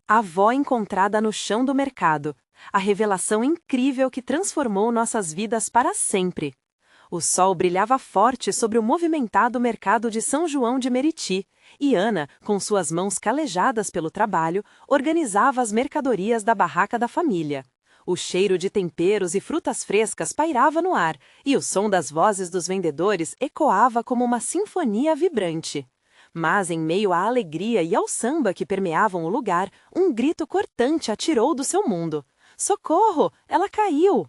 A avó encontrada no chão do mercado. A revelação incrível que transformou nossas vidas para sempre. O sol brilhava forte sobre o movimentado mercado de São João de Meriti, e Ana, com suas mãos calejadas pelo trabalho, organizava as mercadorias da barraca da família. O cheiro de temperos e frutas frescas pairava no ar, e o som das vozes dos vendedores ecoava como uma sinfonia vibrante. Mas, em meio à alegria e ao samba que permeavam o lugar, um grito cortante a tirou do seu mundo. Socorro! Ela caiu!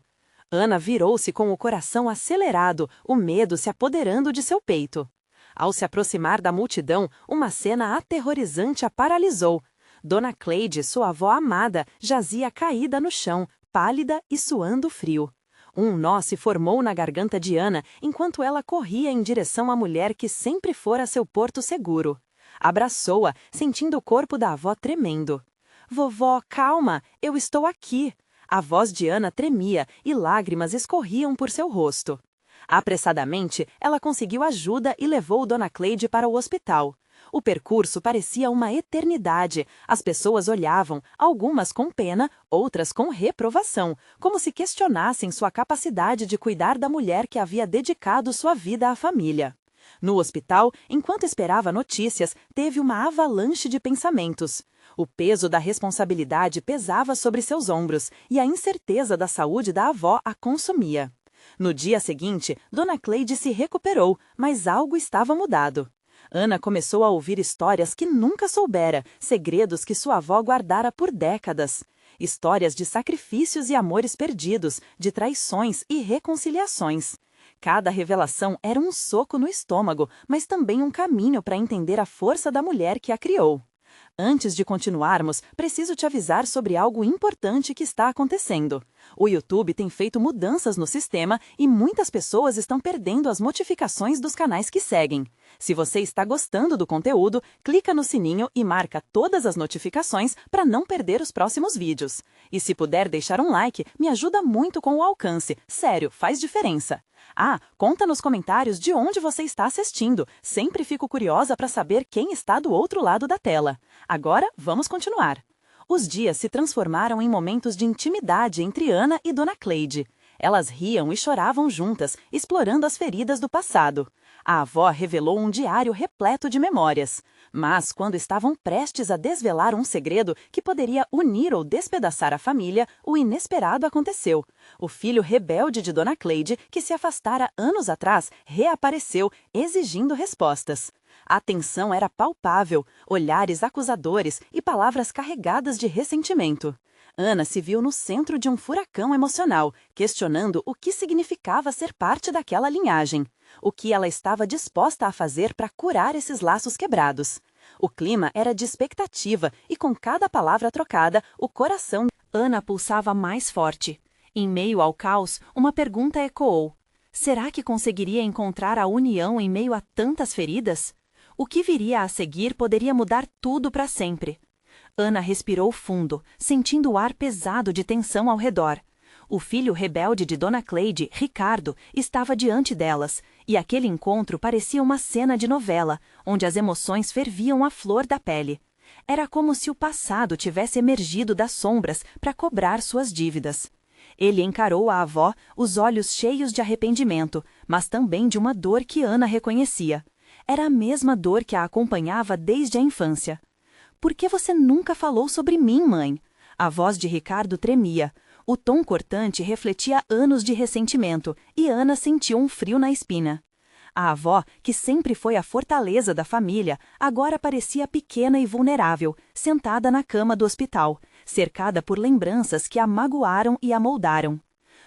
Ana virou-se com o coração acelerado, o medo se apoderando de seu peito. Ao se aproximar da multidão, uma cena aterrorizante a paralisou. Dona Cleide, sua avó amada, jazia caída no chão, pálida e suando frio. Um nó se formou na garganta de Ana enquanto ela corria em direção à mulher que sempre fora seu porto seguro. Abraçou-a, sentindo o corpo da avó tremendo. Vovó, calma, eu estou aqui. A voz de Ana tremia e lágrimas escorriam por seu rosto. Apressadamente, ela conseguiu ajuda e levou Dona Cleide para o hospital. O percurso parecia uma eternidade. As pessoas olhavam, algumas com pena, outras com reprovação, como se questionassem sua capacidade de cuidar da mulher que havia dedicado sua vida à família. No hospital, enquanto esperava notícias, teve uma avalanche de pensamentos. O peso da responsabilidade pesava sobre seus ombros e a incerteza da saúde da avó a consumia. No dia seguinte, Dona Cleide se recuperou, mas algo estava mudado. Ana começou a ouvir histórias que nunca soubera, segredos que sua avó guardara por décadas. Histórias de sacrifícios e amores perdidos, de traições e reconciliações. Cada revelação era um soco no estômago, mas também um caminho para entender a força da mulher que a criou. Antes de continuarmos, preciso te avisar sobre algo importante que está acontecendo. O YouTube tem feito mudanças no sistema e muitas pessoas estão perdendo as notificações dos canais que seguem. Se você está gostando do conteúdo, clica no sininho e marca todas as notificações para não perder os próximos vídeos. E se puder deixar um like, me ajuda muito com o alcance. Sério, faz diferença. Ah, conta nos comentários de onde você está assistindo. Sempre fico curiosa para saber quem está do outro lado da tela. Agora, vamos continuar. Os dias se transformaram em momentos de intimidade entre Ana e Dona Cleide. Elas riam e choravam juntas, explorando as feridas do passado. A avó revelou um diário repleto de memórias. Mas, quando estavam prestes a desvelar um segredo que poderia unir ou despedaçar a família, o inesperado aconteceu. O filho rebelde de Dona Cleide, que se afastara anos atrás, reapareceu, exigindo respostas. A tensão era palpável, olhares acusadores e palavras carregadas de ressentimento. Ana se viu no centro de um furacão emocional, questionando o que significava ser parte daquela linhagem. O que ela estava disposta a fazer para curar esses laços quebrados. O clima era de expectativa e, com cada palavra trocada, o coração de Ana pulsava mais forte. Em meio ao caos, uma pergunta ecoou. Será que conseguiria encontrar a união em meio a tantas feridas? O que viria a seguir poderia mudar tudo para sempre. Ana respirou fundo, sentindo o ar pesado de tensão ao redor. O filho rebelde de Dona Cleide, Ricardo, estava diante delas, e aquele encontro parecia uma cena de novela, onde as emoções ferviam à flor da pele. Era como se o passado tivesse emergido das sombras para cobrar suas dívidas. Ele encarou a avó, os olhos cheios de arrependimento, mas também de uma dor que Ana reconhecia. Era a mesma dor que a acompanhava desde a infância. Por que você nunca falou sobre mim, mãe? A voz de Ricardo tremia. O tom cortante refletia anos de ressentimento, e Ana sentiu um frio na espina. A avó, que sempre foi a fortaleza da família, agora parecia pequena e vulnerável, sentada na cama do hospital, cercada por lembranças que a magoaram e a moldaram.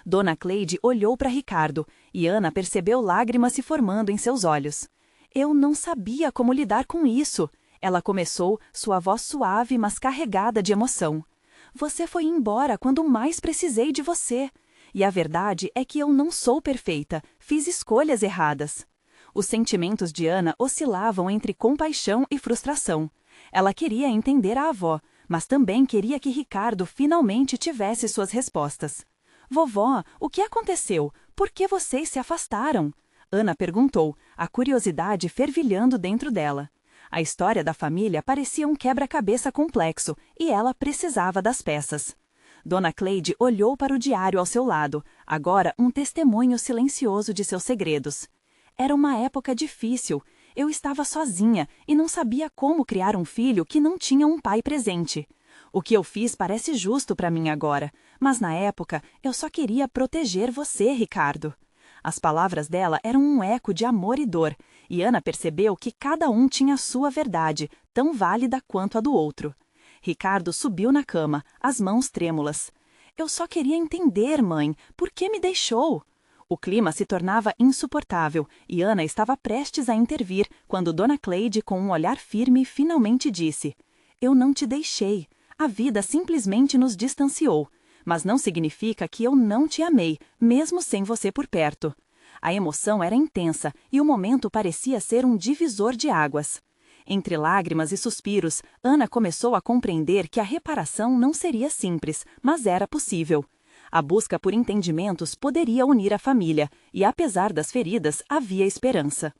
Dona Cleide olhou para Ricardo, e Ana percebeu lágrimas se formando em seus olhos. Eu não sabia como lidar com isso. Ela começou, sua voz suave, mas carregada de emoção. Você foi embora quando mais precisei de você. E a verdade é que eu não sou perfeita, fiz escolhas erradas. Os sentimentos de Ana oscilavam entre compaixão e frustração. Ela queria entender a avó, mas também queria que Ricardo finalmente tivesse suas respostas. Vovó, o que aconteceu? Por que vocês se afastaram? Ana perguntou, a curiosidade fervilhando dentro dela. A história da família parecia um quebra-cabeça complexo e ela precisava das peças. Dona Cleide olhou para o diário ao seu lado, agora um testemunho silencioso de seus segredos. Era uma época difícil. Eu estava sozinha e não sabia como criar um filho que não tinha um pai presente. O que eu fiz parece justo para mim agora, mas na época eu só queria proteger você, Ricardo. As palavras dela eram um eco de amor e dor, e Ana percebeu que cada um tinha sua verdade, tão válida quanto a do outro. Ricardo subiu na cama, as mãos trêmulas. Eu só queria entender, mãe, por que me deixou? O clima se tornava insuportável e Ana estava prestes a intervir quando Dona Cleide, com um olhar firme, finalmente disse: Eu não te deixei. A vida simplesmente nos distanciou. Mas não significa que eu não te amei, mesmo sem você por perto. A emoção era intensa e o momento parecia ser um divisor de águas. Entre lágrimas e suspiros, Ana começou a compreender que a reparação não seria simples, mas era possível. A busca por entendimentos poderia unir a família, e apesar das feridas, havia esperança.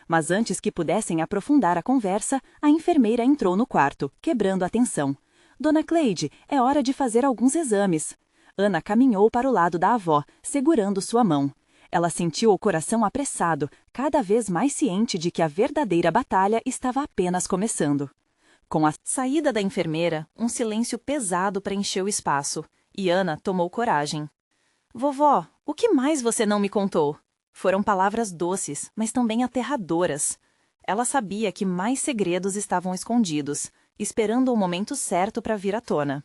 Mas antes que pudessem aprofundar a conversa, a enfermeira entrou no quarto, quebrando a tensão. Dona Cleide, é hora de fazer alguns exames. Ana caminhou para o lado da avó, segurando sua mão. Ela sentiu o coração apressado, cada vez mais ciente de que a verdadeira batalha estava apenas começando. Com a saída da enfermeira, um silêncio pesado preencheu o espaço, e Ana tomou coragem. Vovó, o que mais você não me contou? Foram palavras doces, mas também aterradoras. Ela sabia que mais segredos estavam escondidos, esperando o momento certo para vir à tona.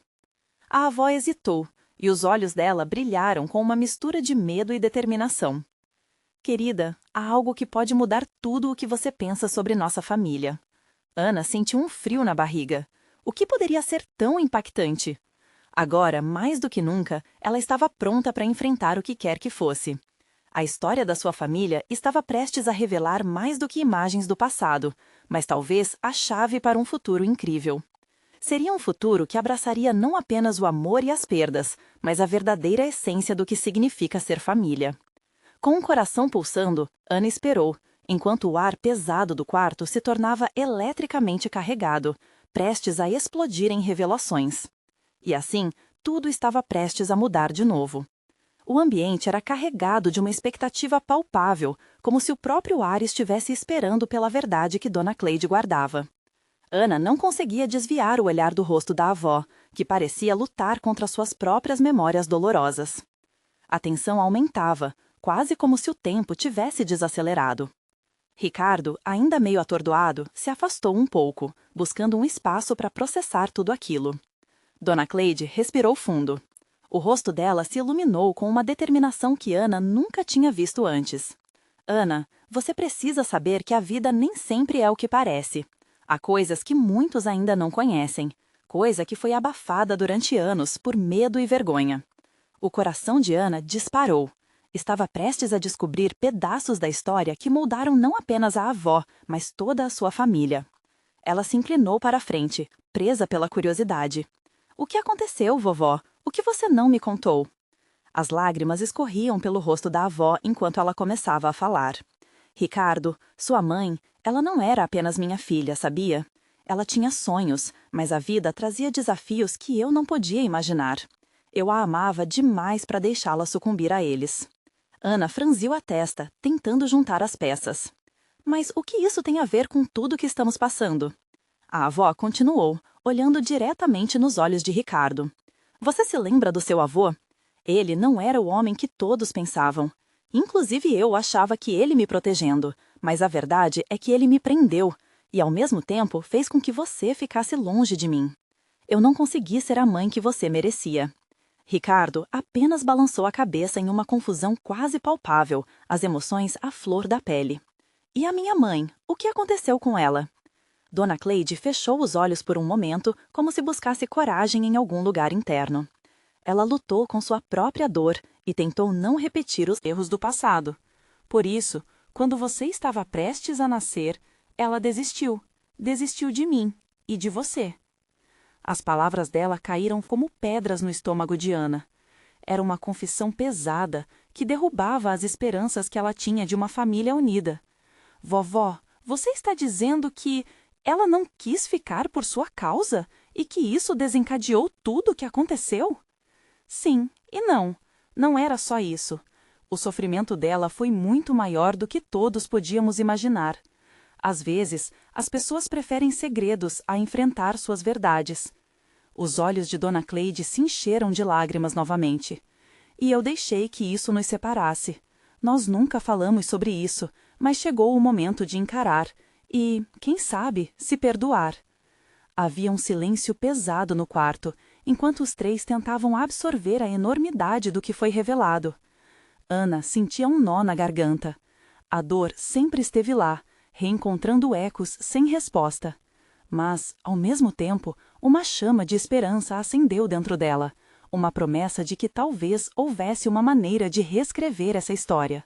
A avó hesitou, e os olhos dela brilharam com uma mistura de medo e determinação. Querida, há algo que pode mudar tudo o que você pensa sobre nossa família. Ana sentiu um frio na barriga. O que poderia ser tão impactante? Agora, mais do que nunca, ela estava pronta para enfrentar o que quer que fosse. A história da sua família estava prestes a revelar mais do que imagens do passado, mas talvez a chave para um futuro incrível. Seria um futuro que abraçaria não apenas o amor e as perdas, mas a verdadeira essência do que significa ser família. Com o coração pulsando, Ana esperou, enquanto o ar pesado do quarto se tornava eletricamente carregado, prestes a explodir em revelações. E assim, tudo estava prestes a mudar de novo. O ambiente era carregado de uma expectativa palpável, como se o próprio ar estivesse esperando pela verdade que Dona Cleide guardava. Ana não conseguia desviar o olhar do rosto da avó, que parecia lutar contra suas próprias memórias dolorosas. A tensão aumentava, quase como se o tempo tivesse desacelerado. Ricardo, ainda meio atordoado, se afastou um pouco, buscando um espaço para processar tudo aquilo. Dona Cleide respirou fundo. O rosto dela se iluminou com uma determinação que Ana nunca tinha visto antes. Ana, você precisa saber que a vida nem sempre é o que parece. Há coisas que muitos ainda não conhecem, coisa que foi abafada durante anos por medo e vergonha. O coração de Ana disparou. Estava prestes a descobrir pedaços da história que moldaram não apenas a avó, mas toda a sua família. Ela se inclinou para a frente, presa pela curiosidade. O que aconteceu, vovó? O que você não me contou? As lágrimas escorriam pelo rosto da avó enquanto ela começava a falar. Ricardo, sua mãe, ela não era apenas minha filha, sabia? Ela tinha sonhos, mas a vida trazia desafios que eu não podia imaginar. Eu a amava demais para deixá-la sucumbir a eles. Ana franziu a testa, tentando juntar as peças. Mas o que isso tem a ver com tudo que estamos passando? A avó continuou, olhando diretamente nos olhos de Ricardo. Você se lembra do seu avô? Ele não era o homem que todos pensavam. Inclusive eu achava que ele me protegendo, mas a verdade é que ele me prendeu e, ao mesmo tempo, fez com que você ficasse longe de mim. Eu não consegui ser a mãe que você merecia. Ricardo apenas balançou a cabeça em uma confusão quase palpável, as emoções à flor da pele. E a minha mãe? O que aconteceu com ela? Dona Cleide fechou os olhos por um momento, como se buscasse coragem em algum lugar interno. Ela lutou com sua própria dor e tentou não repetir os erros do passado. Por isso, quando você estava prestes a nascer, ela desistiu. Desistiu de mim e de você. As palavras dela caíram como pedras no estômago de Ana. Era uma confissão pesada que derrubava as esperanças que ela tinha de uma família unida. Vovó, você está dizendo que Ela não quis ficar por sua causa e que isso desencadeou tudo o que aconteceu? Sim e não. Não era só isso. O sofrimento dela foi muito maior do que todos podíamos imaginar. Às vezes, as pessoas preferem segredos a enfrentar suas verdades. Os olhos de Dona Cleide se encheram de lágrimas novamente. E eu deixei que isso nos separasse. Nós nunca falamos sobre isso, mas chegou o momento de encarar e, quem sabe, se perdoar. Havia um silêncio pesado no quarto, enquanto os três tentavam absorver a enormidade do que foi revelado. Ana sentia um nó na garganta. A dor sempre esteve lá, reencontrando ecos sem resposta. Mas, ao mesmo tempo, uma chama de esperança acendeu dentro dela, uma promessa de que talvez houvesse uma maneira de reescrever essa história.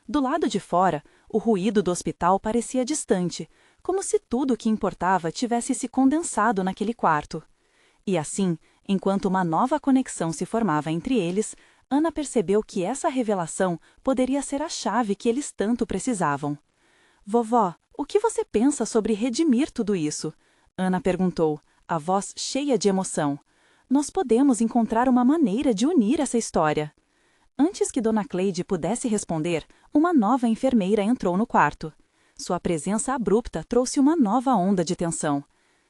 Do lado de fora, o ruído do hospital parecia distante, como se tudo o que importava tivesse se condensado naquele quarto. E assim, enquanto uma nova conexão se formava entre eles, Ana percebeu que essa revelação poderia ser a chave que eles tanto precisavam. «Vovó, o que você pensa sobre redimir tudo isso?» Ana perguntou, a voz cheia de emoção. «Nós podemos encontrar uma maneira de unir essa história.» Antes que Dona Cleide pudesse responder, uma nova enfermeira entrou no quarto. Sua presença abrupta trouxe uma nova onda de tensão.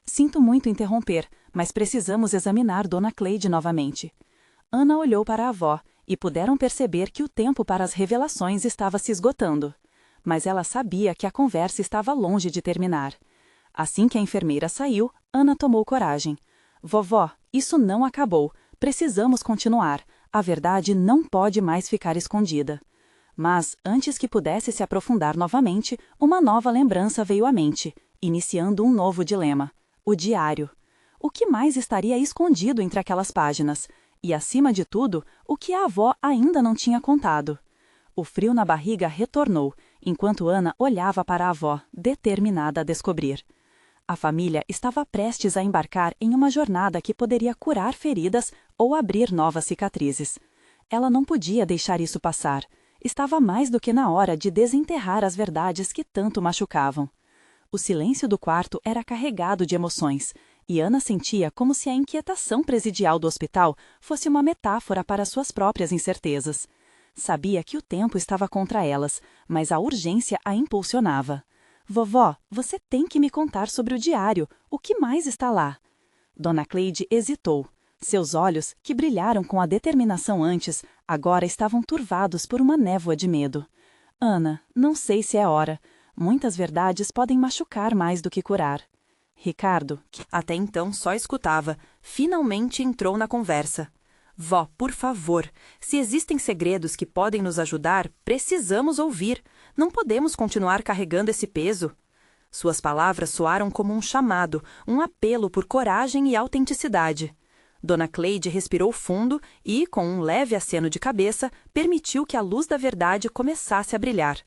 «Sinto muito interromper, mas precisamos examinar Dona Cleide novamente.» Ana olhou para a avó e puderam perceber que o tempo para as revelações estava se esgotando. Mas ela sabia que a conversa estava longe de terminar. Assim que a enfermeira saiu, Ana tomou coragem. «Vovó, isso não acabou. Precisamos continuar. A verdade não pode mais ficar escondida.» Mas, antes que pudesse se aprofundar novamente, uma nova lembrança veio à mente, iniciando um novo dilema: o diário. O que mais estaria escondido entre aquelas páginas? E, acima de tudo, o que a avó ainda não tinha contado? O frio na barriga retornou, enquanto Ana olhava para a avó, determinada a descobrir. A família estava prestes a embarcar em uma jornada que poderia curar feridas ou abrir novas cicatrizes. Ela não podia deixar isso passar. Estava mais do que na hora de desenterrar as verdades que tanto machucavam. O silêncio do quarto era carregado de emoções, e Ana sentia como se a inquietação presidial do hospital fosse uma metáfora para suas próprias incertezas. Sabia que o tempo estava contra elas, mas a urgência a impulsionava. «Vovó, você tem que me contar sobre o diário. O que mais está lá?» Dona Cleide hesitou. Seus olhos, que brilharam com a determinação antes, agora estavam turvados por uma névoa de medo. «Ana, não sei se é hora. Muitas verdades podem machucar mais do que curar.» Ricardo, que até então só escutava, finalmente entrou na conversa. «Vó, por favor, se existem segredos que podem nos ajudar, precisamos ouvir. Não podemos continuar carregando esse peso.» Suas palavras soaram como um chamado, um apelo por coragem e autenticidade. Dona Cleide respirou fundo e, com um leve aceno de cabeça, permitiu que a luz da verdade começasse a brilhar.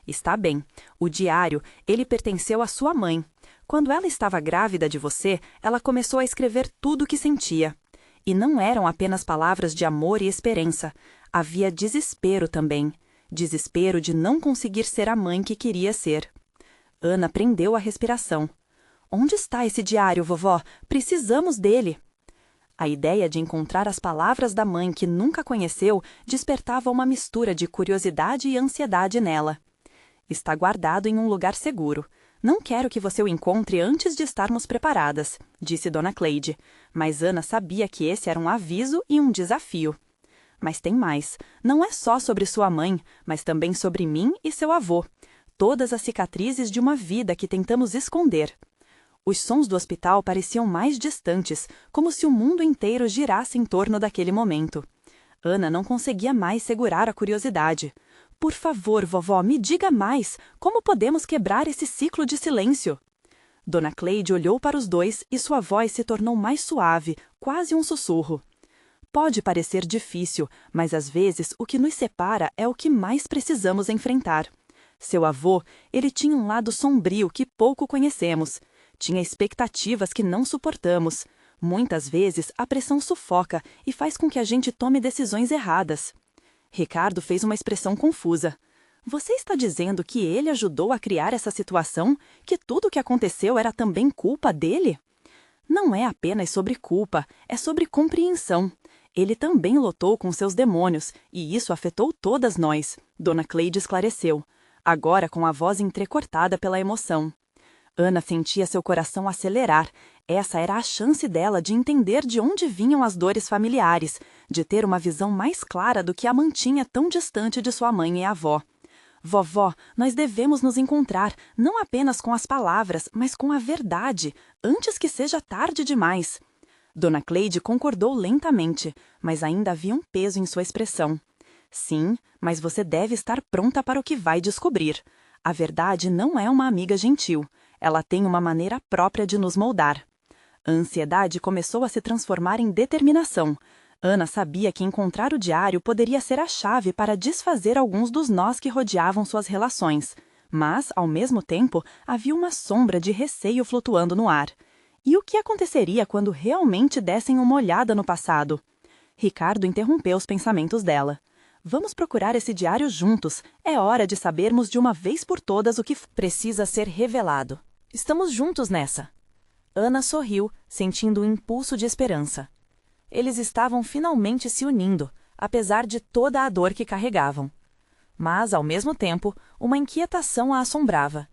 «Está bem. O diário, ele pertenceu à sua mãe. Quando ela estava grávida de você, ela começou a escrever tudo o que sentia. E não eram apenas palavras de amor e esperança. Havia desespero também. Desespero de não conseguir ser a mãe que queria ser.» Ana prendeu a respiração. «Onde está esse diário, vovó? Precisamos dele.» A ideia de encontrar as palavras da mãe que nunca conheceu despertava uma mistura de curiosidade e ansiedade nela. «Está guardado em um lugar seguro. Não quero que você o encontre antes de estarmos preparadas», disse Dona Cleide, mas Ana sabia que esse era um aviso e um desafio. «Mas tem mais. Não é só sobre sua mãe, mas também sobre mim e seu avô. Todas as cicatrizes de uma vida que tentamos esconder.» Os sons do hospital pareciam mais distantes, como se o mundo inteiro girasse em torno daquele momento. Ana não conseguia mais segurar a curiosidade. «Por favor, vovó, me diga mais. Como podemos quebrar esse ciclo de silêncio?» Dona Cleide olhou para os dois e sua voz se tornou mais suave, quase um sussurro. «Pode parecer difícil, mas às vezes o que nos separa é o que mais precisamos enfrentar. Seu avô, ele tinha um lado sombrio que pouco conhecemos. Tinha expectativas que não suportamos. Muitas vezes a pressão sufoca e faz com que a gente tome decisões erradas.» Ricardo fez uma expressão confusa. Você está dizendo que ele ajudou a criar essa situação? Que tudo o que aconteceu era também culpa dele? Não é apenas sobre culpa, é sobre compreensão. Ele também lutou com seus demônios, e isso afetou todas nós, Dona Cleide esclareceu, agora com a voz entrecortada pela emoção. Ana sentia seu coração acelerar. Essa era a chance dela de entender de onde vinham as dores familiares, de ter uma visão mais clara do que a mantinha tão distante de sua mãe e avó. Vovó, nós devemos nos encontrar, não apenas com as palavras, mas com a verdade, antes que seja tarde demais. Dona Cleide concordou lentamente, mas ainda havia um peso em sua expressão. Sim, mas você deve estar pronta para o que vai descobrir. A verdade não é uma amiga gentil. Ela tem uma maneira própria de nos moldar. A ansiedade começou a se transformar em determinação. Ana sabia que encontrar o diário poderia ser a chave para desfazer alguns dos nós que rodeavam suas relações. Mas, ao mesmo tempo, havia uma sombra de receio flutuando no ar. E o que aconteceria quando realmente dessem uma olhada no passado? Ricardo interrompeu os pensamentos dela. Vamos procurar esse diário juntos. É hora de sabermos de uma vez por todas o que precisa ser revelado. Estamos juntos nessa. Ana sorriu, sentindo um impulso de esperança. Eles estavam finalmente se unindo, apesar de toda a dor que carregavam. Mas, ao mesmo tempo, uma inquietação a assombrava.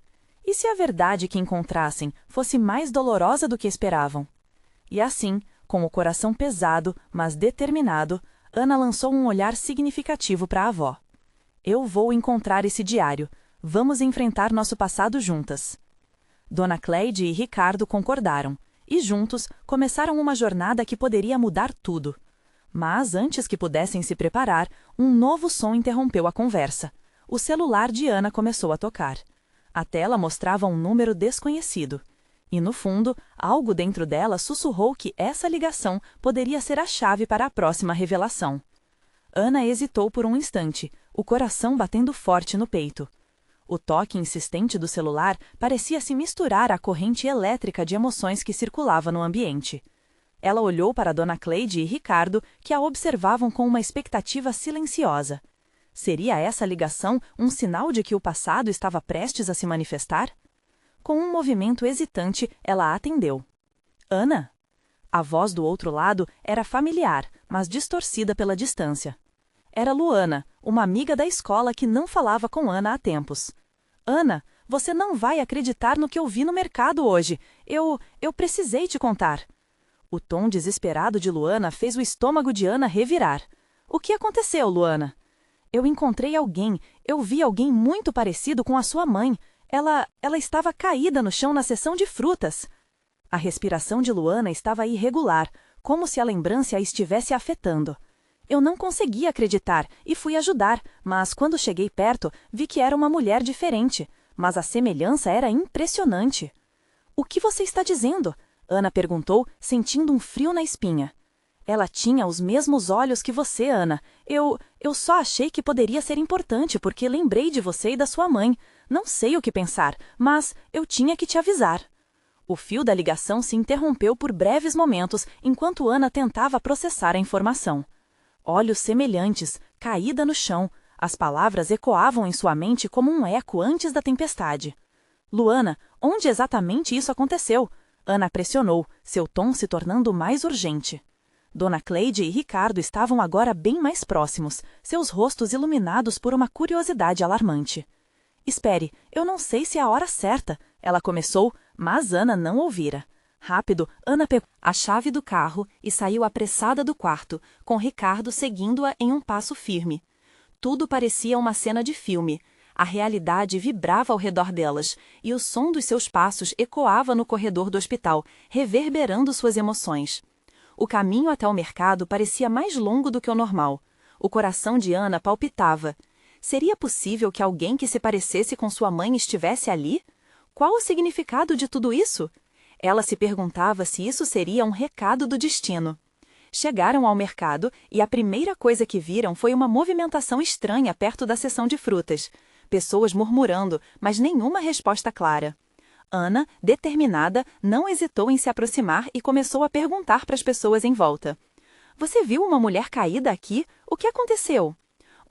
E se a verdade que encontrassem fosse mais dolorosa do que esperavam? E assim, com o coração pesado, mas determinado, Ana lançou um olhar significativo para a avó. Eu vou encontrar esse diário. Vamos enfrentar nosso passado juntas. Dona Cleide e Ricardo concordaram, e juntos começaram uma jornada que poderia mudar tudo. Mas antes que pudessem se preparar, um novo som interrompeu a conversa. O celular de Ana começou a tocar. A tela mostrava um número desconhecido. E, no fundo, algo dentro dela sussurrou que essa ligação poderia ser a chave para a próxima revelação. Ana hesitou por um instante, o coração batendo forte no peito. O toque insistente do celular parecia se misturar à corrente elétrica de emoções que circulava no ambiente. Ela olhou para Dona Cleide e Ricardo, que a observavam com uma expectativa silenciosa. Seria essa ligação um sinal de que o passado estava prestes a se manifestar? Com um movimento hesitante, ela atendeu. Ana? A voz do outro lado era familiar, mas distorcida pela distância. Era Luana, uma amiga da escola que não falava com Ana há tempos. Ana, você não vai acreditar no que eu vi no mercado hoje. Eu precisei te contar. O tom desesperado de Luana fez o estômago de Ana revirar. O que aconteceu, Luana? Eu encontrei alguém. Eu vi alguém muito parecido com a sua mãe. Ela estava caída no chão na seção de frutas. A respiração de Luana estava irregular, como se a lembrança a estivesse afetando. Eu não conseguia acreditar e fui ajudar, mas quando cheguei perto, vi que era uma mulher diferente, mas a semelhança era impressionante. O que você está dizendo? Ana perguntou, sentindo um frio na espinha. Ela tinha os mesmos olhos que você, Ana. Eu só achei que poderia ser importante porque lembrei de você e da sua mãe. Não sei o que pensar, mas eu tinha que te avisar. O fio da ligação se interrompeu por breves momentos enquanto Ana tentava processar a informação. Olhos semelhantes, caída no chão, as palavras ecoavam em sua mente como um eco antes da tempestade. Luana, onde exatamente isso aconteceu? Ana pressionou, seu tom se tornando mais urgente. Dona Cleide e Ricardo estavam agora bem mais próximos, seus rostos iluminados por uma curiosidade alarmante. Espere, eu não sei se é a hora certa, ela começou, mas Ana não ouvira. Rápido, Ana pegou a chave do carro e saiu apressada do quarto, com Ricardo seguindo-a em um passo firme. Tudo parecia uma cena de filme. A realidade vibrava ao redor delas, e o som dos seus passos ecoava no corredor do hospital, reverberando suas emoções. O caminho até o mercado parecia mais longo do que o normal. O coração de Ana palpitava. Seria possível que alguém que se parecesse com sua mãe estivesse ali? Qual o significado de tudo isso? Ela se perguntava se isso seria um recado do destino. Chegaram ao mercado e a primeira coisa que viram foi uma movimentação estranha perto da seção de frutas. Pessoas murmurando, mas nenhuma resposta clara. Ana, determinada, não hesitou em se aproximar e começou a perguntar para as pessoas em volta. Você viu uma mulher caída aqui? O que aconteceu?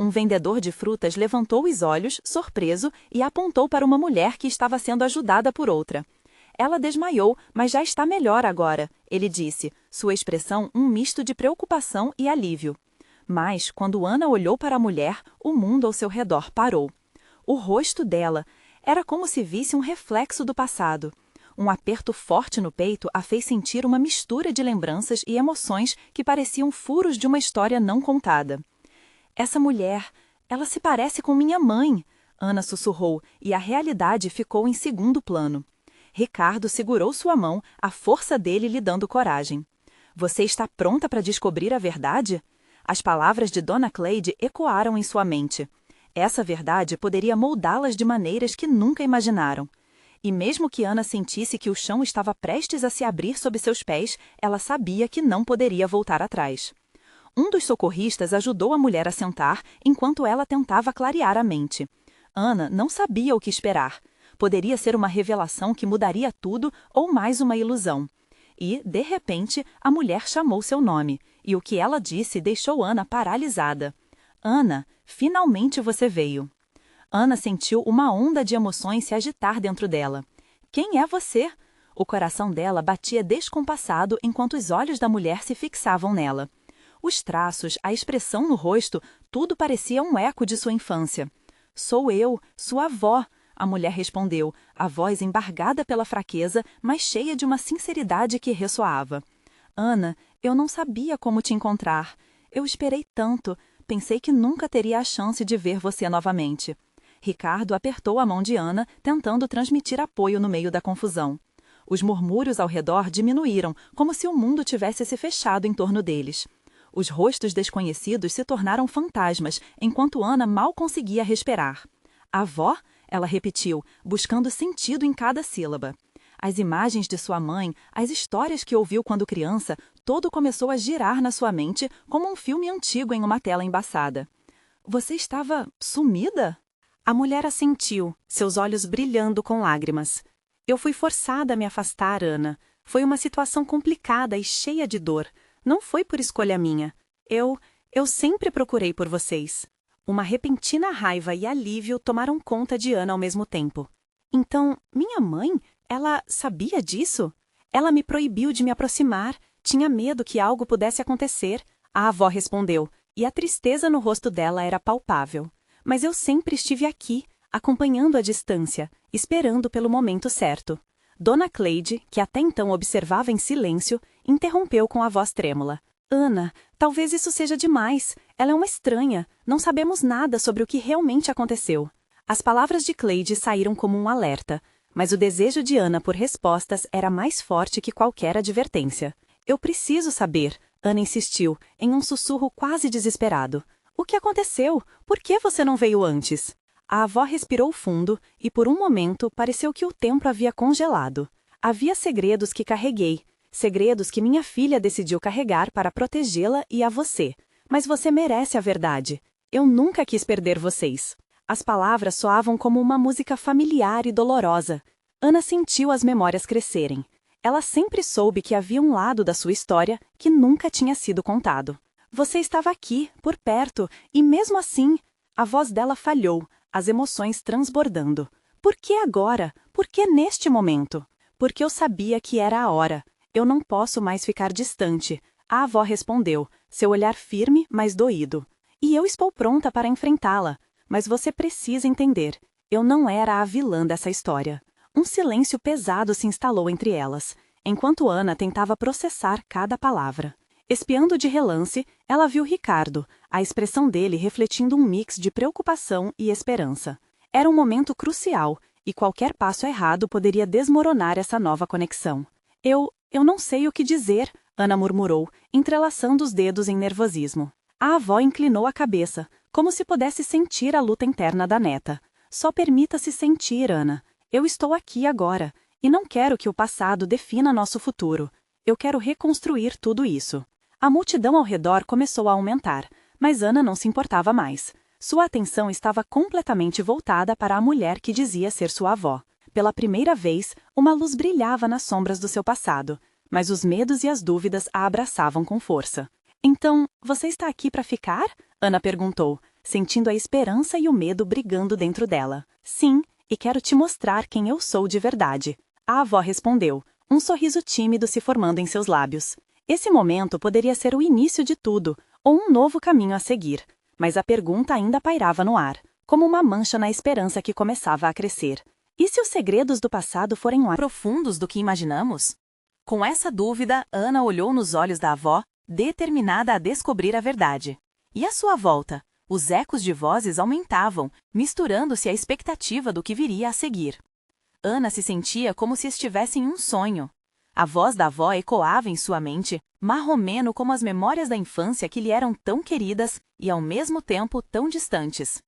Um vendedor de frutas levantou os olhos, surpreso, e apontou para uma mulher que estava sendo ajudada por outra. Ela desmaiou, mas já está melhor agora, ele disse, sua expressão um misto de preocupação e alívio. Mas, quando Ana olhou para a mulher, o mundo ao seu redor parou. O rosto dela era como se visse um reflexo do passado. Um aperto forte no peito a fez sentir uma mistura de lembranças e emoções que pareciam furos de uma história não contada. Essa mulher, ela se parece com minha mãe, Ana sussurrou, e a realidade ficou em segundo plano. Ricardo segurou sua mão, a força dele lhe dando coragem. Você está pronta para descobrir a verdade? As palavras de Dona Cleide ecoaram em sua mente. Essa verdade poderia moldá-las de maneiras que nunca imaginaram. E mesmo que Ana sentisse que o chão estava prestes a se abrir sob seus pés, ela sabia que não poderia voltar atrás. Um dos socorristas ajudou a mulher a sentar enquanto ela tentava clarear a mente. Ana não sabia o que esperar. Poderia ser uma revelação que mudaria tudo ou mais uma ilusão. E, de repente, a mulher chamou seu nome, e o que ela disse deixou Ana paralisada. Ana, finalmente você veio. Ana sentiu uma onda de emoções se agitar dentro dela. Quem é você? O coração dela batia descompassado enquanto os olhos da mulher se fixavam nela. Os traços, a expressão no rosto, tudo parecia um eco de sua infância. Sou eu, sua avó, a mulher respondeu, a voz embargada pela fraqueza, mas cheia de uma sinceridade que ressoava. Ana, eu não sabia como te encontrar. Eu esperei tanto, pensei que nunca teria a chance de ver você novamente. Ricardo apertou a mão de Ana, tentando transmitir apoio no meio da confusão. Os murmúrios ao redor diminuíram, como se o mundo tivesse se fechado em torno deles. Os rostos desconhecidos se tornaram fantasmas, enquanto Ana mal conseguia respirar. Avó? Ela repetiu, buscando sentido em cada sílaba. As imagens de sua mãe, as histórias que ouviu quando criança, tudo começou a girar na sua mente como um filme antigo em uma tela embaçada. Você estava sumida? A mulher assentiu, seus olhos brilhando com lágrimas. Eu fui forçada a me afastar, Ana. Foi uma situação complicada e cheia de dor. Não foi por escolha minha. Eu sempre procurei por vocês. Uma repentina raiva e alívio tomaram conta de Ana ao mesmo tempo. Então, minha mãe, ela sabia disso? Ela me proibiu de me aproximar, tinha medo que algo pudesse acontecer. A avó respondeu, e a tristeza no rosto dela era palpável. Mas eu sempre estive aqui, acompanhando à distância, esperando pelo momento certo. Dona Cleide, que até então observava em silêncio, interrompeu com a voz trêmula. Ana, talvez isso seja demais. Ela é uma estranha. Não sabemos nada sobre o que realmente aconteceu. As palavras de Cleide saíram como um alerta, mas o desejo de Ana por respostas era mais forte que qualquer advertência. Eu preciso saber, Ana insistiu, em um sussurro quase desesperado. O que aconteceu? Por que você não veio antes? A avó respirou fundo e, por um momento, pareceu que o tempo havia congelado. Havia segredos que carreguei, segredos que minha filha decidiu carregar para protegê-la e a você. Mas você merece a verdade. Eu nunca quis perder vocês. As palavras soavam como uma música familiar e dolorosa. Ana sentiu as memórias crescerem. Ela sempre soube que havia um lado da sua história que nunca tinha sido contado. Você estava aqui, por perto, e mesmo assim, a voz dela falhou, as emoções transbordando. Por que agora? Por que neste momento? Porque eu sabia que era a hora. Eu não posso mais ficar distante. A avó respondeu, seu olhar firme, mas doído. E eu estou pronta para enfrentá-la. Mas você precisa entender. Eu não era a vilã dessa história. Um silêncio pesado se instalou entre elas, enquanto Ana tentava processar cada palavra. Espiando de relance, ela viu Ricardo, a expressão dele refletindo um mix de preocupação e esperança. Era um momento crucial, e qualquer passo errado poderia desmoronar essa nova conexão. Eu não sei o que dizer, Ana murmurou, entrelaçando os dedos em nervosismo. A avó inclinou a cabeça, como se pudesse sentir a luta interna da neta. Só permita-se sentir, Ana. Eu estou aqui agora, e não quero que o passado defina nosso futuro. Eu quero reconstruir tudo isso. A multidão ao redor começou a aumentar, mas Ana não se importava mais. Sua atenção estava completamente voltada para a mulher que dizia ser sua avó. Pela primeira vez, uma luz brilhava nas sombras do seu passado, mas os medos e as dúvidas a abraçavam com força. Então, você está aqui para ficar? Ana perguntou. sentindo a esperança e o medo brigando dentro dela. Sim, e quero te mostrar quem eu sou de verdade. A avó respondeu, um sorriso tímido se formando em seus lábios. Esse momento poderia ser o início de tudo, ou um novo caminho a seguir. Mas a pergunta ainda pairava no ar, como uma mancha na esperança que começava a crescer. E se os segredos do passado forem mais profundos do que imaginamos? Com essa dúvida, Ana olhou nos olhos da avó, determinada a descobrir a verdade. E à sua volta, os ecos de vozes aumentavam, misturando-se à expectativa do que viria a seguir. Ana se sentia como se estivesse em um sonho. A voz da avó ecoava em sua mente, marromeno como as memórias da infância que lhe eram tão queridas e ao mesmo tempo tão distantes.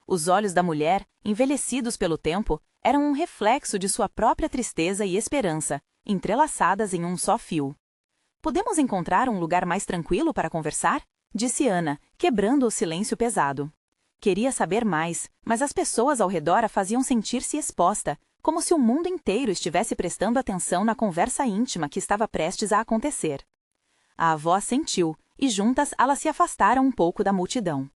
Os olhos da mulher, envelhecidos pelo tempo, eram um reflexo de sua própria tristeza e esperança, entrelaçadas em um só fio. "Podemos encontrar um lugar mais tranquilo para conversar?" disse Ana, quebrando o silêncio pesado. Queria saber mais, mas as pessoas ao redor a faziam sentir-se exposta, como se o mundo inteiro estivesse prestando atenção na conversa íntima que estava prestes a acontecer. A avó assentiu, e juntas elas se afastaram um pouco da multidão.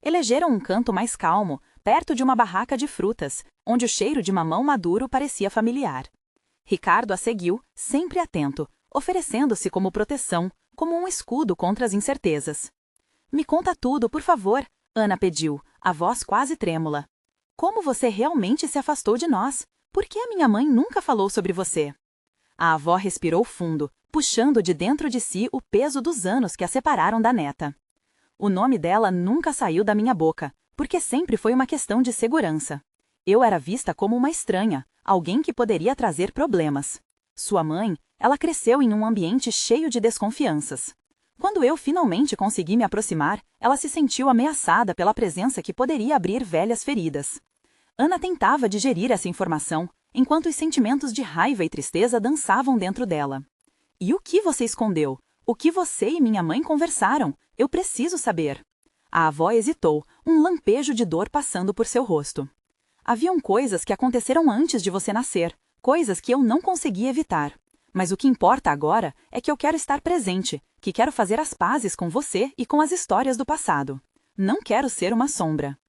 Elegeram um canto mais calmo, perto de uma barraca de frutas, onde o cheiro de mamão maduro parecia familiar. Ricardo a seguiu, sempre atento, oferecendo-se como proteção, como um escudo contra as incertezas. "Me conta tudo, por favor", Ana pediu, a voz quase trêmula. "Como você realmente se afastou de nós? Por que a minha mãe nunca falou sobre você?" A avó respirou fundo, puxando de dentro de si o peso dos anos que a separaram da neta. "O nome dela nunca saiu da minha boca, porque sempre foi uma questão de segurança. Eu era vista como uma estranha, alguém que poderia trazer problemas. Sua mãe, ela cresceu em um ambiente cheio de desconfianças. Quando eu finalmente consegui me aproximar, ela se sentiu ameaçada pela presença que poderia abrir velhas feridas." Ana tentava digerir essa informação, enquanto os sentimentos de raiva e tristeza dançavam dentro dela. "E o que você escondeu? O que você e minha mãe conversaram? Eu preciso saber." A avó hesitou, um lampejo de dor passando por seu rosto. "Haviam coisas que aconteceram antes de você nascer, coisas que eu não consegui evitar. Mas o que importa agora é que eu quero estar presente, que quero fazer as pazes com você e com as histórias do passado. Não quero ser uma sombra."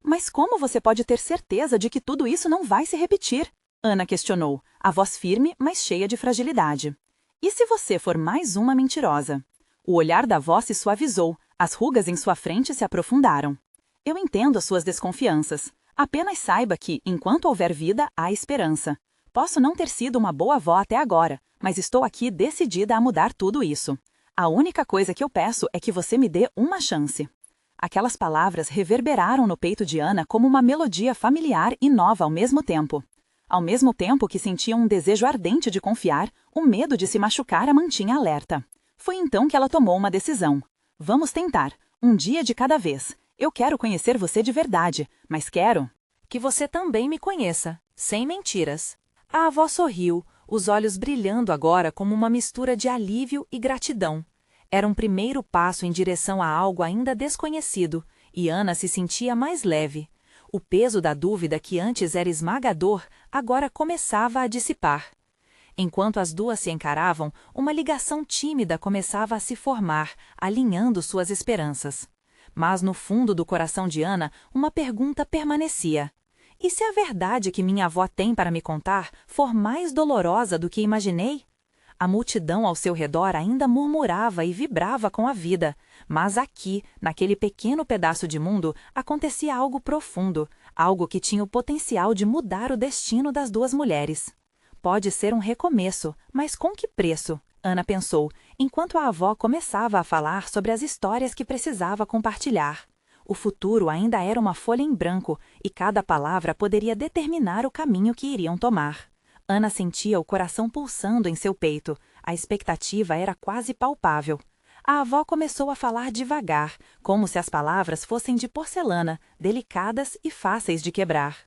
"Mas como você pode ter certeza de que tudo isso não vai se repetir?" Ana questionou, a voz firme, mas cheia de fragilidade. "E se você for mais uma mentirosa?" O olhar da avó se suavizou, as rugas em sua frente se aprofundaram. "Eu entendo as suas desconfianças. Apenas saiba que, enquanto houver vida, há esperança. Posso não ter sido uma boa avó até agora, mas estou aqui decidida a mudar tudo isso. A única coisa que eu peço é que você me dê uma chance." Aquelas palavras reverberaram no peito de Ana como uma melodia familiar e nova ao mesmo tempo. Ao mesmo tempo que sentia um desejo ardente de confiar, o medo de se machucar a mantinha alerta. Foi então que ela tomou uma decisão. "Vamos tentar, um dia de cada vez. Eu quero conhecer você de verdade, mas quero que você também me conheça, sem mentiras." A avó sorriu, os olhos brilhando agora como uma mistura de alívio e gratidão. Era um primeiro passo em direção a algo ainda desconhecido, e Ana se sentia mais leve. O peso da dúvida que antes era esmagador, agora começava a dissipar. Enquanto as duas se encaravam, uma ligação tímida começava a se formar, alinhando suas esperanças. Mas no fundo do coração de Ana, uma pergunta permanecia. "E se a verdade que minha avó tem para me contar for mais dolorosa do que imaginei?" A multidão ao seu redor ainda murmurava e vibrava com a vida, mas aqui, naquele pequeno pedaço de mundo, acontecia algo profundo, algo que tinha o potencial de mudar o destino das duas mulheres. Pode ser um recomeço, mas com que preço? Ana pensou, enquanto a avó começava a falar sobre as histórias que precisava compartilhar. O futuro ainda era uma folha em branco, e cada palavra poderia determinar o caminho que iriam tomar. Ana sentia o coração pulsando em seu peito. A expectativa era quase palpável. A avó começou a falar devagar, como se as palavras fossem de porcelana, delicadas e fáceis de quebrar.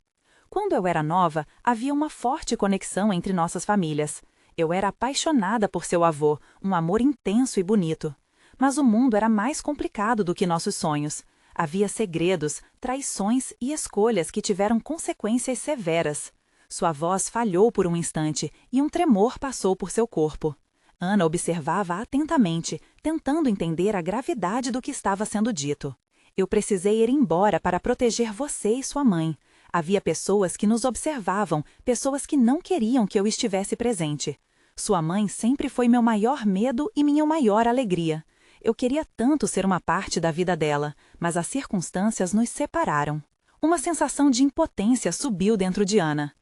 "Quando eu era nova, havia uma forte conexão entre nossas famílias. Eu era apaixonada por seu avô, um amor intenso e bonito. Mas o mundo era mais complicado do que nossos sonhos. Havia segredos, traições e escolhas que tiveram consequências severas." Sua voz falhou por um instante e um tremor passou por seu corpo. Ana observava atentamente, tentando entender a gravidade do que estava sendo dito. Eu precisei ir embora para proteger você e sua mãe. Havia pessoas que nos observavam, pessoas que não queriam que eu estivesse presente. Sua mãe sempre foi meu maior medo e minha maior alegria. Eu queria tanto ser uma parte da vida dela, mas as circunstâncias nos separaram. Uma sensação de impotência subiu dentro de Ana.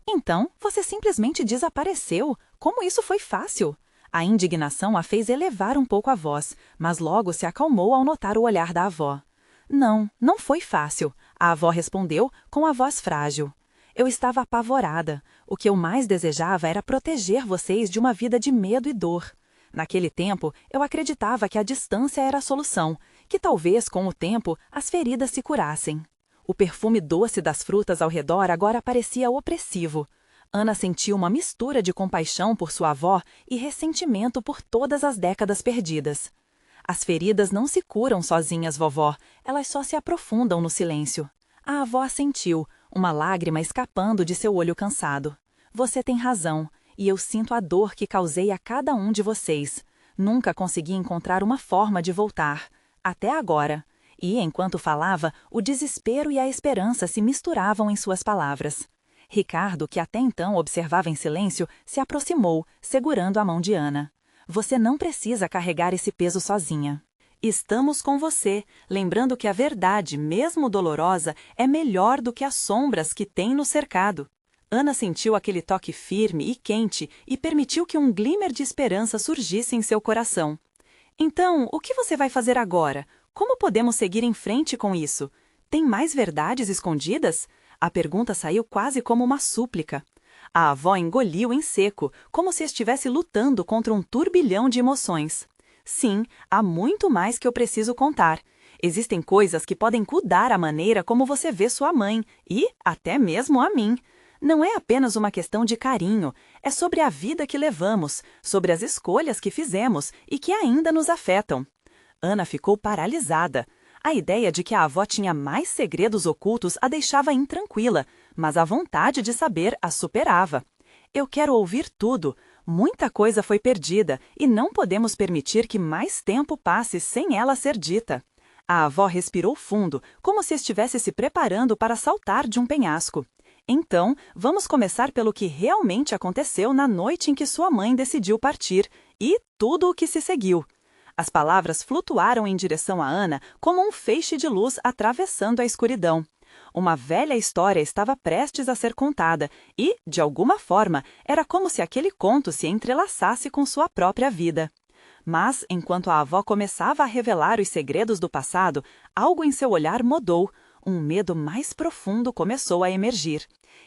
Então, você simplesmente desapareceu? Como isso foi fácil? A indignação a fez elevar um pouco a voz, mas logo se acalmou ao notar o olhar da avó. Não, não foi fácil, a avó respondeu com a voz frágil. Eu estava apavorada. O que eu mais desejava era proteger vocês de uma vida de medo e dor. Naquele tempo, eu acreditava que a distância era a solução, que talvez, com o tempo, as feridas se curassem. O perfume doce das frutas ao redor agora parecia opressivo. Ana sentiu uma mistura de compaixão por sua avó e ressentimento por todas as décadas perdidas. As feridas não se curam sozinhas, vovó, elas só se aprofundam no silêncio. A avó assentiu, uma lágrima escapando de seu olho cansado. Você tem razão, e eu sinto a dor que causei a cada um de vocês. Nunca consegui encontrar uma forma de voltar. Até agora. E, enquanto falava, o desespero e a esperança se misturavam em suas palavras. Ricardo, que até então observava em silêncio, se aproximou, segurando a mão de Ana. Você não precisa carregar esse peso sozinha. Estamos com você, lembrando que a verdade, mesmo dolorosa, é melhor do que as sombras que tem no cercado. Ana sentiu aquele toque firme e quente e permitiu que um glimmer de esperança surgisse em seu coração. Então, o que você vai fazer agora? Como podemos seguir em frente com isso? Tem mais verdades escondidas? A pergunta saiu quase como uma súplica. A avó engoliu em seco, como se estivesse lutando contra um turbilhão de emoções. Sim, há muito mais que eu preciso contar. Existem coisas que podem mudar a maneira como você vê sua mãe, e até mesmo a mim. Não é apenas uma questão de carinho, é sobre a vida que levamos, sobre as escolhas que fizemos e que ainda nos afetam. Ana ficou paralisada. A ideia de que a avó tinha mais segredos ocultos a deixava intranquila, mas a vontade de saber a superava. Eu quero ouvir tudo. Muita coisa foi perdida e não podemos permitir que mais tempo passe sem ela ser dita. A avó respirou fundo, como se estivesse se preparando para saltar de um penhasco. Então, vamos começar pelo que realmente aconteceu na noite em que sua mãe decidiu partir e tudo o que se seguiu. As palavras flutuaram em direção a Ana como um feixe de luz atravessando a escuridão. Uma velha história estava prestes a ser contada e, de alguma forma, era como se aquele conto se entrelaçasse com sua própria vida. Mas, enquanto a avó começava a revelar os segredos do passado, algo em seu olhar mudou. Um medo mais profundo começou a emergir.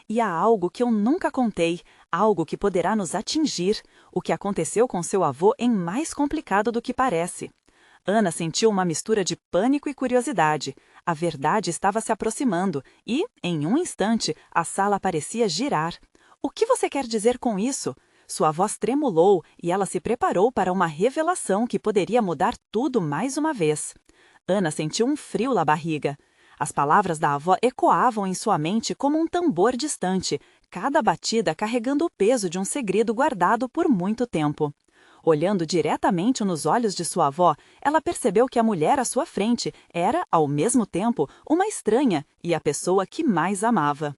E há algo que eu nunca contei, algo que poderá nos atingir. O que aconteceu com seu avô é mais complicado do que parece. Ana sentiu uma mistura de pânico e curiosidade. A verdade estava se aproximando e, em um instante, a sala parecia girar. O que você quer dizer com isso? Sua voz tremulou e ela se preparou para uma revelação que poderia mudar tudo mais uma vez. Ana sentiu um frio na barriga. As palavras da avó ecoavam em sua mente como um tambor distante, cada batida carregando o peso de um segredo guardado por muito tempo. Olhando diretamente nos olhos de sua avó, ela percebeu que a mulher à sua frente era, ao mesmo tempo, uma estranha e a pessoa que mais amava.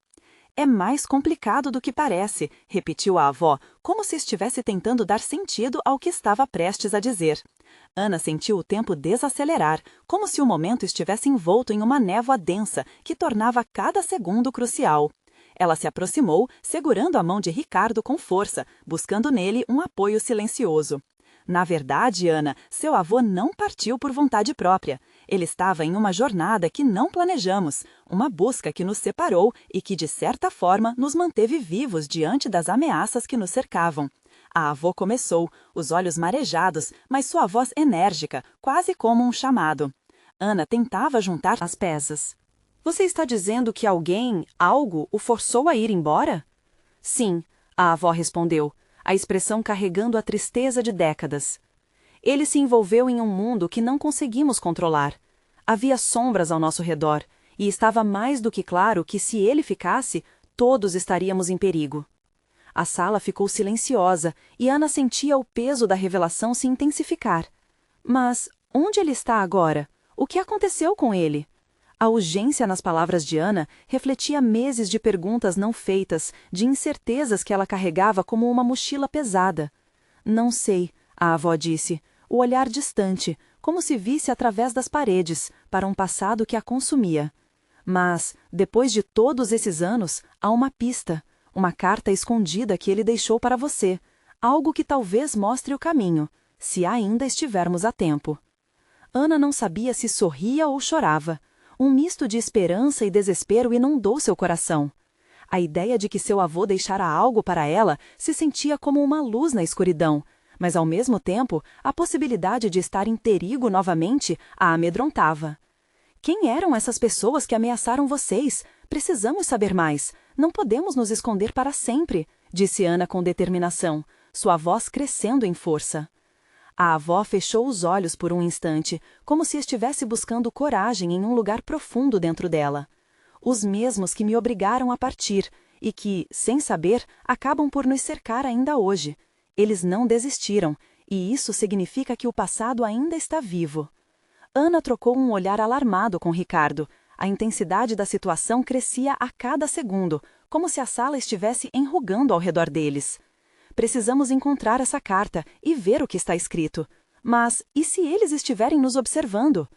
É mais complicado do que parece, repetiu a avó, como se estivesse tentando dar sentido ao que estava prestes a dizer. Ana sentiu o tempo desacelerar, como se o momento estivesse envolto em uma névoa densa que tornava cada segundo crucial. Ela se aproximou, segurando a mão de Ricardo com força, buscando nele um apoio silencioso. Na verdade, Ana, seu avô não partiu por vontade própria. Ele estava em uma jornada que não planejamos, uma busca que nos separou e que, de certa forma, nos manteve vivos diante das ameaças que nos cercavam. A avó começou, os olhos marejados, mas sua voz enérgica, quase como um chamado. Ana tentava juntar as peças. Você está dizendo que alguém, algo, o forçou a ir embora? Sim, a avó respondeu, a expressão carregando a tristeza de décadas. Ele se envolveu em um mundo que não conseguimos controlar. Havia sombras ao nosso redor, e estava mais do que claro que se ele ficasse, todos estaríamos em perigo. A sala ficou silenciosa e Ana sentia o peso da revelação se intensificar. Mas onde ele está agora? O que aconteceu com ele? A urgência nas palavras de Ana refletia meses de perguntas não feitas, de incertezas que ela carregava como uma mochila pesada. Não sei, a avó disse, o olhar distante, como se visse através das paredes, para um passado que a consumia. Mas, depois de todos esses anos, há uma pista, uma carta escondida que ele deixou para você, algo que talvez mostre o caminho, se ainda estivermos a tempo. Ana não sabia se sorria ou chorava. Um misto de esperança e desespero inundou seu coração. A ideia de que seu avô deixara algo para ela se sentia como uma luz na escuridão, mas ao mesmo tempo, a possibilidade de estar em perigo novamente a amedrontava. Quem eram essas pessoas que ameaçaram vocês? Precisamos saber mais. Não podemos nos esconder para sempre, disse Ana com determinação, sua voz crescendo em força. A avó fechou os olhos por um instante, como se estivesse buscando coragem em um lugar profundo dentro dela. Os mesmos que me obrigaram a partir e que, sem saber, acabam por nos cercar ainda hoje. Eles não desistiram, e isso significa que o passado ainda está vivo. Ana trocou um olhar alarmado com Ricardo. A intensidade da situação crescia a cada segundo, como se a sala estivesse enrugando ao redor deles. Precisamos encontrar essa carta e ver o que está escrito. Mas e se eles estiverem nos observando?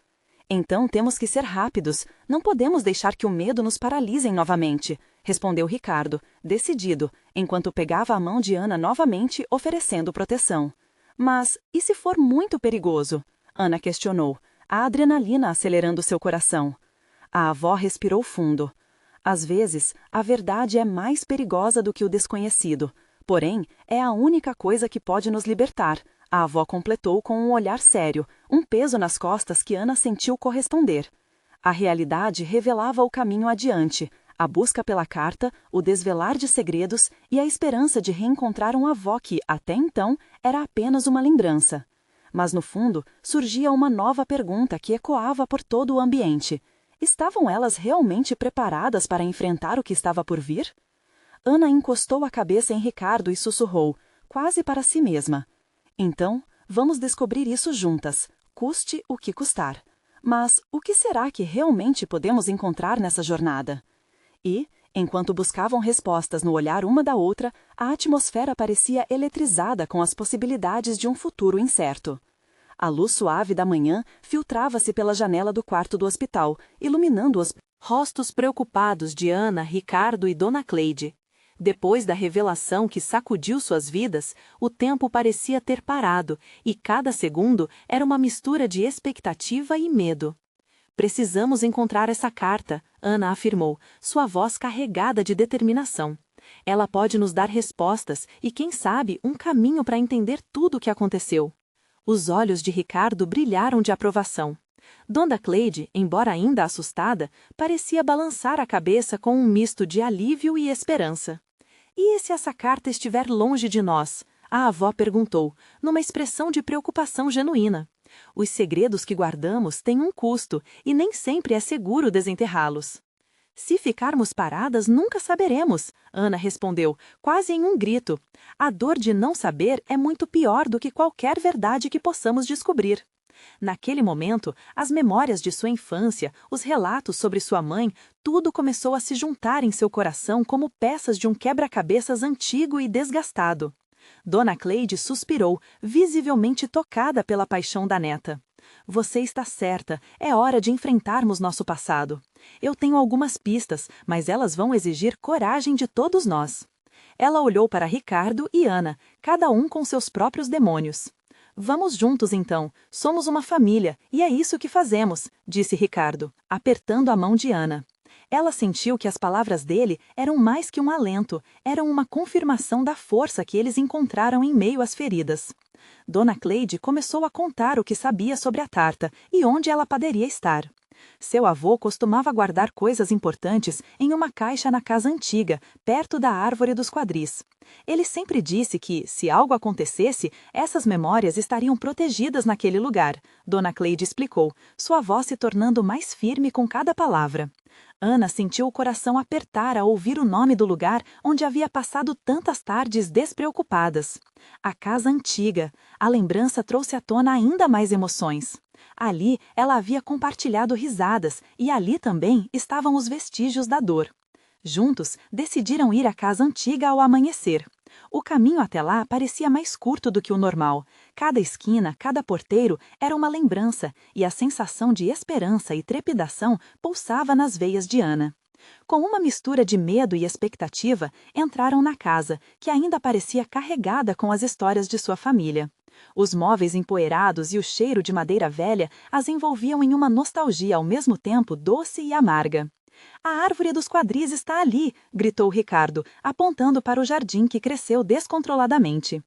Então temos que ser rápidos. Não podemos deixar que o medo nos paralise novamente, respondeu Ricardo, decidido, enquanto pegava a mão de Ana novamente, oferecendo proteção. Mas e se for muito perigoso? Ana questionou, a adrenalina acelerando seu coração. A avó respirou fundo. Às vezes, a verdade é mais perigosa do que o desconhecido. Porém, é a única coisa que pode nos libertar, a avó completou com um olhar sério, um peso nas costas que Ana sentiu corresponder. A realidade revelava o caminho adiante, a busca pela carta, o desvelar de segredos e a esperança de reencontrar um avó que, até então, era apenas uma lembrança. Mas, no fundo, surgia uma nova pergunta que ecoava por todo o ambiente. Estavam elas realmente preparadas para enfrentar o que estava por vir? Ana encostou a cabeça em Ricardo e sussurrou, quase para si mesma. Então, vamos descobrir isso juntas, custe o que custar. Mas o que será que realmente podemos encontrar nessa jornada? E, enquanto buscavam respostas no olhar uma da outra, a atmosfera parecia eletrizada com as possibilidades de um futuro incerto. A luz suave da manhã filtrava-se pela janela do quarto do hospital, iluminando os rostos preocupados de Ana, Ricardo e Dona Cleide. Depois da revelação que sacudiu suas vidas, o tempo parecia ter parado, e cada segundo era uma mistura de expectativa e medo. Precisamos encontrar essa carta, Ana afirmou, sua voz carregada de determinação. Ela pode nos dar respostas e, quem sabe, um caminho para entender tudo o que aconteceu. Os olhos de Ricardo brilharam de aprovação. Dona Cleide, embora ainda assustada, parecia balançar a cabeça com um misto de alívio e esperança. E se essa carta estiver longe de nós? A avó perguntou, numa expressão de preocupação genuína. Os segredos que guardamos têm um custo e nem sempre é seguro desenterrá-los. Se ficarmos paradas, nunca saberemos, Ana respondeu, quase em um grito. A dor de não saber é muito pior do que qualquer verdade que possamos descobrir. Naquele momento, as memórias de sua infância, os relatos sobre sua mãe, tudo começou a se juntar em seu coração como peças de um quebra-cabeças antigo e desgastado. Dona Cleide suspirou, visivelmente tocada pela paixão da neta. Você está certa, é hora de enfrentarmos nosso passado. Eu tenho algumas pistas, mas elas vão exigir coragem de todos nós. Ela olhou para Ricardo e Ana, cada um com seus próprios demônios. Vamos juntos, então. Somos uma família, e é isso que fazemos, disse Ricardo, apertando a mão de Ana. Ela sentiu que as palavras dele eram mais que um alento, eram uma confirmação da força que eles encontraram em meio às feridas. Dona Cleide começou a contar o que sabia sobre a tarta e onde ela poderia estar. Seu avô costumava guardar coisas importantes em uma caixa na casa antiga, perto da árvore dos quadris. Ele sempre disse que, se algo acontecesse, essas memórias estariam protegidas naquele lugar, Dona Cleide explicou, sua voz se tornando mais firme com cada palavra. Ana sentiu o coração apertar ao ouvir o nome do lugar onde havia passado tantas tardes despreocupadas. A casa antiga. A lembrança trouxe à tona ainda mais emoções. Ali ela havia compartilhado risadas e ali também estavam os vestígios da dor. Juntos, decidiram ir à casa antiga ao amanhecer. O caminho até lá parecia mais curto do que o normal. Cada esquina, cada porteiro era uma lembrança e a sensação de esperança e trepidação pulsava nas veias de Ana. Com uma mistura de medo e expectativa, entraram na casa, que ainda parecia carregada com as histórias de sua família. Os móveis empoeirados e o cheiro de madeira velha as envolviam em uma nostalgia ao mesmo tempo doce e amarga. A árvore dos quadris está ali, gritou Ricardo, apontando para o jardim que cresceu descontroladamente.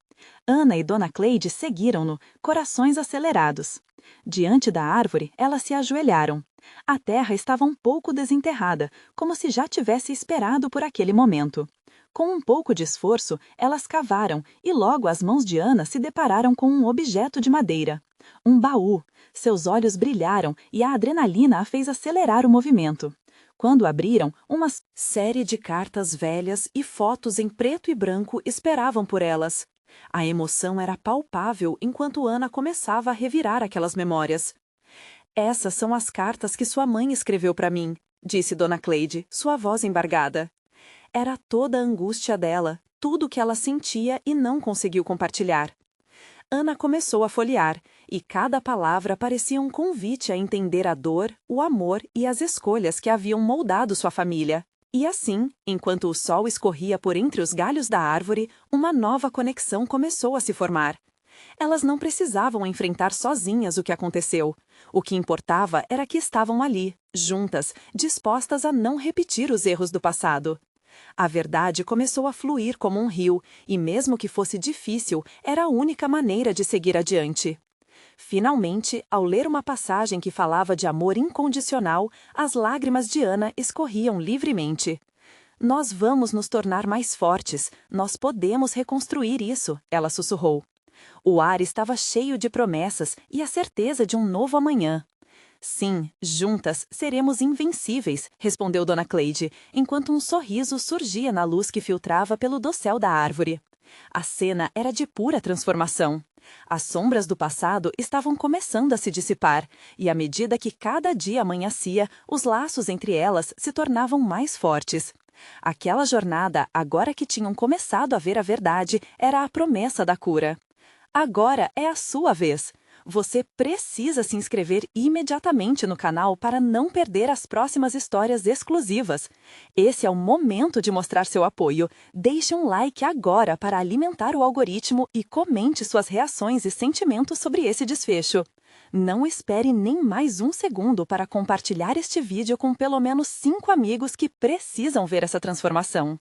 Ana e Dona Cleide seguiram-no, corações acelerados. Diante da árvore, elas se ajoelharam. A terra estava um pouco desenterrada, como se já tivesse esperado por aquele momento. Com um pouco de esforço, elas cavaram e logo as mãos de Ana se depararam com um objeto de madeira. Um baú. Seus olhos brilharam e a adrenalina a fez acelerar o movimento. Quando abriram, uma série de cartas velhas e fotos em preto e branco esperavam por elas. A emoção era palpável enquanto Ana começava a revirar aquelas memórias. Essas são as cartas que sua mãe escreveu para mim, disse Dona Cleide, sua voz embargada. Era toda a angústia dela, tudo o que ela sentia e não conseguiu compartilhar. Ana começou a folhear, e cada palavra parecia um convite a entender a dor, o amor e as escolhas que haviam moldado sua família. E assim, enquanto o sol escorria por entre os galhos da árvore, uma nova conexão começou a se formar. Elas não precisavam enfrentar sozinhas o que aconteceu. O que importava era que estavam ali, juntas, dispostas a não repetir os erros do passado. A verdade começou a fluir como um rio, e mesmo que fosse difícil, era a única maneira de seguir adiante. Finalmente, ao ler uma passagem que falava de amor incondicional, as lágrimas de Ana escorriam livremente. Nós vamos nos tornar mais fortes, nós podemos reconstruir isso, ela sussurrou. O ar estava cheio de promessas e a certeza de um novo amanhã. Sim, juntas seremos invencíveis, respondeu Dona Cleide, enquanto um sorriso surgia na luz que filtrava pelo dossel da árvore. A cena era de pura transformação. As sombras do passado estavam começando a se dissipar, e à medida que cada dia amanhecia, os laços entre elas se tornavam mais fortes. Aquela jornada, agora que tinham começado a ver a verdade, era a promessa da cura. Agora é a sua vez. Você precisa se inscrever imediatamente no canal para não perder as próximas histórias exclusivas. Esse é o momento de mostrar seu apoio. Deixe um like agora para alimentar o algoritmo e comente suas reações e sentimentos sobre esse desfecho. Não espere nem mais um segundo para compartilhar este vídeo com pelo menos 5 amigos que precisam ver essa transformação.